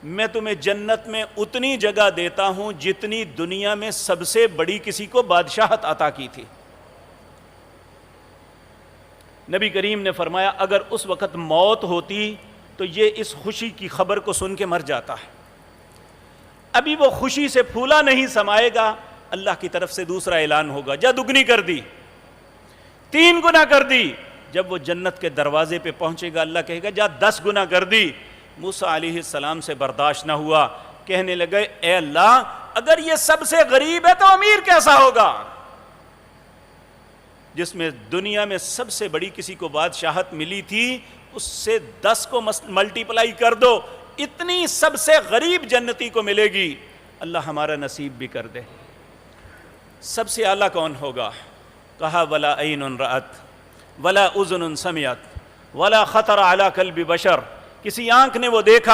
میں تمہیں جنت میں اتنی جگہ دیتا ہوں جتنی دنیا میں سب سے بڑی کسی کو بادشاہت عطا کی تھی۔ نبی کریم نے فرمایا اگر اس وقت موت ہوتی تو یہ اس خوشی کی خبر کو سن کے مر جاتا ہے۔ ابھی وہ خوشی سے پھولا نہیں سمائے گا، اللہ کی طرف سے دوسرا اعلان ہوگا، جا دگنی کر دی، 3 گنا کر دی۔ جب وہ جنت کے دروازے پہ پہنچے گا اللہ کہے گا جا 10 گنا کر دی۔ موسیٰ علیہ السلام سے برداشت نہ ہوا، کہنے لگے اے اللہ اگر یہ سب سے غریب ہے تو امیر کیسا ہوگا؟ جس میں دنیا میں سب سے بڑی کسی کو بادشاہت ملی تھی اس سے 10 کو ملٹیپلائی کر دو، اتنی سب سے غریب جنتی کو ملے گی۔ اللہ ہمارا نصیب بھی کر دے۔ سب سے اعلیٰ کون ہوگا؟ کہا ولا عین رأت ولا اذن سمعت ولا خطر علی قلب بشر، کسی آنکھ نے وہ دیکھا